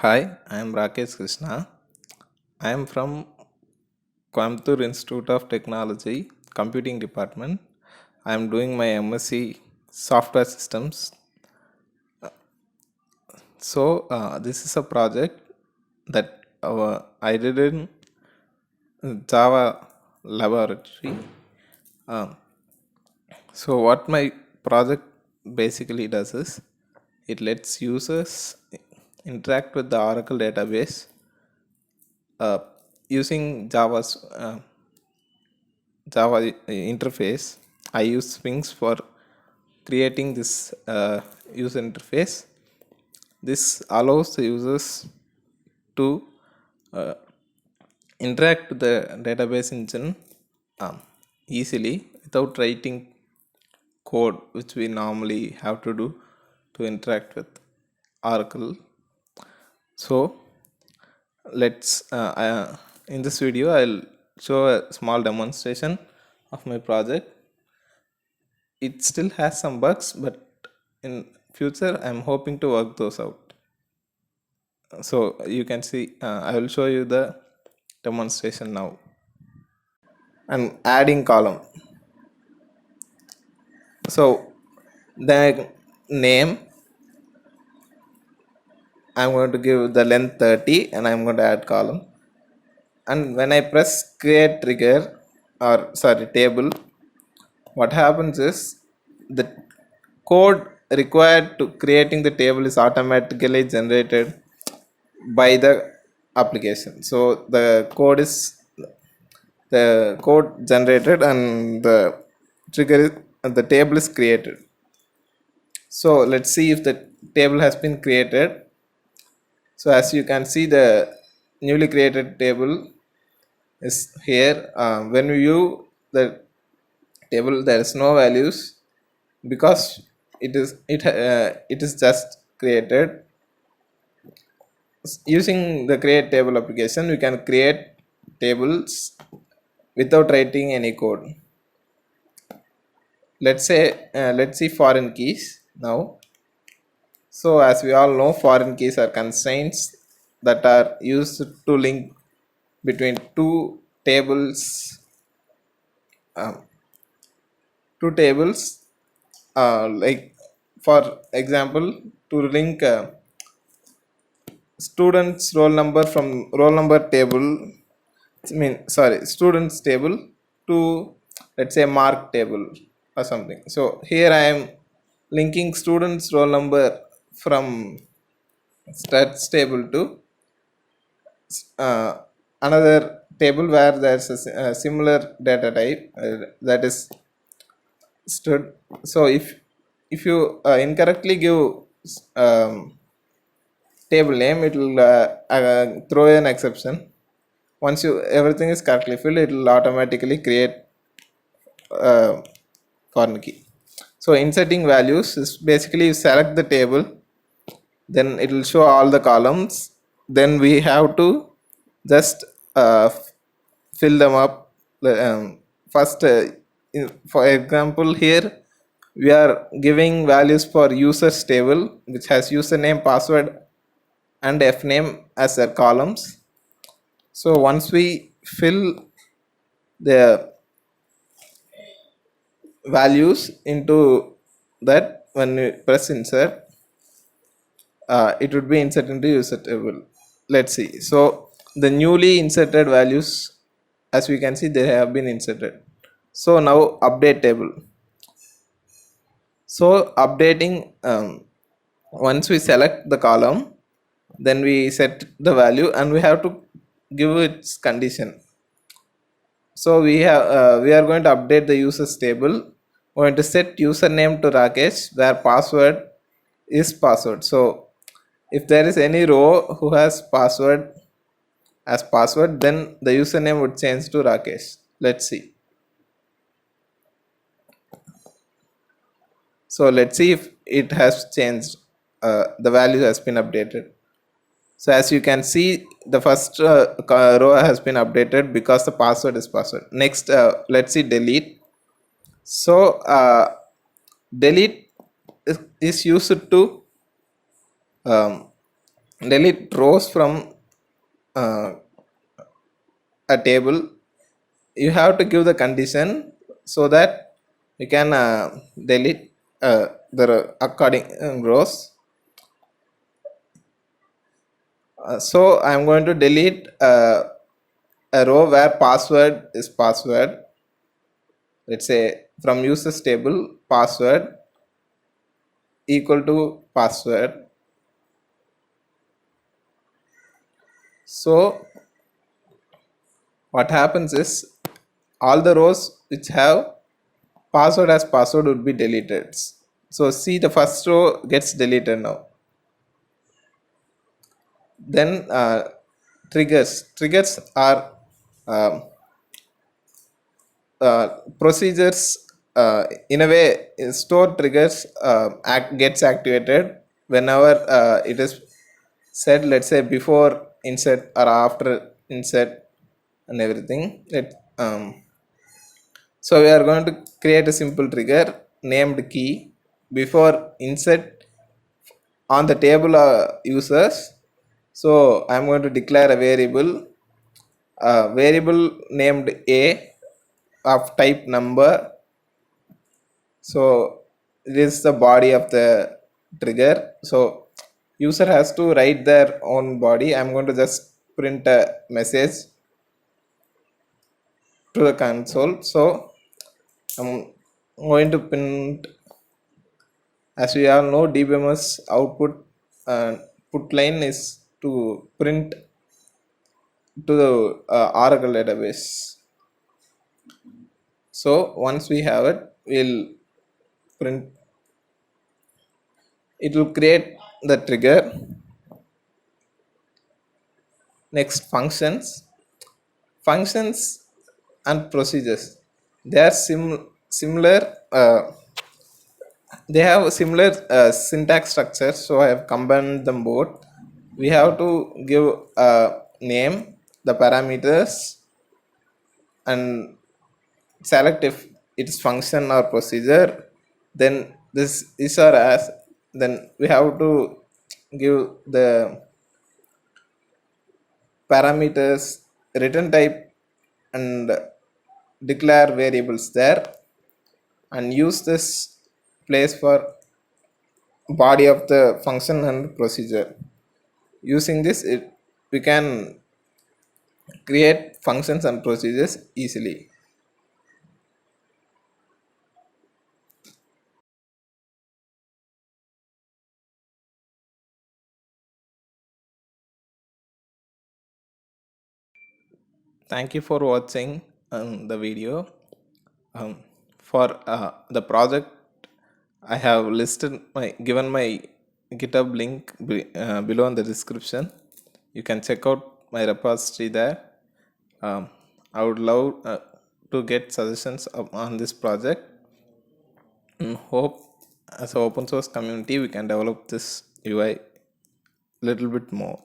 Hi, I am Rakesh Krishna. I am from Coimbatore Institute of Technology, Computing Department. I am doing my MSc Software Systems. This is a project that I did in Java laboratory. Um, what my project basically does is it lets users interact with the Oracle database uh, using Java interface. I use Sphinx for creating this user interface. This allows the users to uh, interact with the database engine um, easily without writing code, which we normally have to do to interact with Oracle. So in this video I'll show a small demonstration of my project. It still has some bugs, but in future I'm hoping to work those out. So you can see, I will show you the demonstration now. And adding column, so the name, I'm going to give the length 30 and I'm going to add column. And when I press create trigger, or sorry, table, what happens is the code required to creating the table is automatically generated by the application. So the code generated and the trigger is, the table is created. So let's see if the table has been created. So as you can see, the newly created table is here. When we view the table, there is no values because it is just created. Using the create table application, we can create tables without writing any code. Let's see foreign keys now. So as we all know, foreign keys are constraints that are used to link between tables um, two tables, like for example, to link students roll number from roll number table, students table to, let's say, mark table or something. So here I am linking students roll number from stats table to uh, another table where there's a similar data type, that is stud. So if you incorrectly give um, table name, it will throw an exception. Once you everything is correctly filled, it will automatically create uh, foreign key. So inserting values is basically you select the table, then it will show all the columns, then we have to just fill them up. First, for example, here we are giving values for users table, which has username, password and fname as their columns. So once we fill the values into that, when we press insert, it would be inserted into user table. Let's see. So the newly inserted values, as we can see, they have been inserted. So now update table. So updating, once we select the column, then we set the value and we have to give its condition. So we are going to update the users table. We're going to set username to Rakesh, where password is password. So if there is any row who has password as password, then the username would change to Rakesh. Let's see. So let's see if it has changed. The value has been updated. So as you can see, the first row has been updated because the password is password. Next, let's see delete. So delete is used to delete rows from uh, a table, you have to give the condition so that you can delete the according rows. So I'm going to delete a row where password is password. Let's say from users table password equal to password. So what happens is all the rows which have password as password would be deleted. So see, the first row gets deleted now. Then triggers are um, procedures, in a way stored triggers gets activated whenever it is said, let's say before insert or after insert and everything. So we are going to create a simple trigger named key before insert on the table users. So I'm going to declare a variable named a of type number. So this is the body of the trigger. So user has to write their own body. I'm going to just print a message to the console. So I'm going to print, as we all know, dbms output put line is to print to the Oracle database. So once we have it, we'll print. It will create the trigger. Next, functions and procedures. They are similar. They have a similar syntax structure. So I have combined them both. We have to give a name, the parameters, and select if it's function or procedure. Then this is our as. Then we have to give the parameters, return type, and declare variables there, and use this place for body of the function and procedure. Using this, we can create functions and procedures easily. Thank you for watching the video. For the project, I have listed my given my GitHub link below in the description. You can check out my repository there. Um, I would love to get suggestions on this project, and hope as an open source community we can develop this UI little bit more.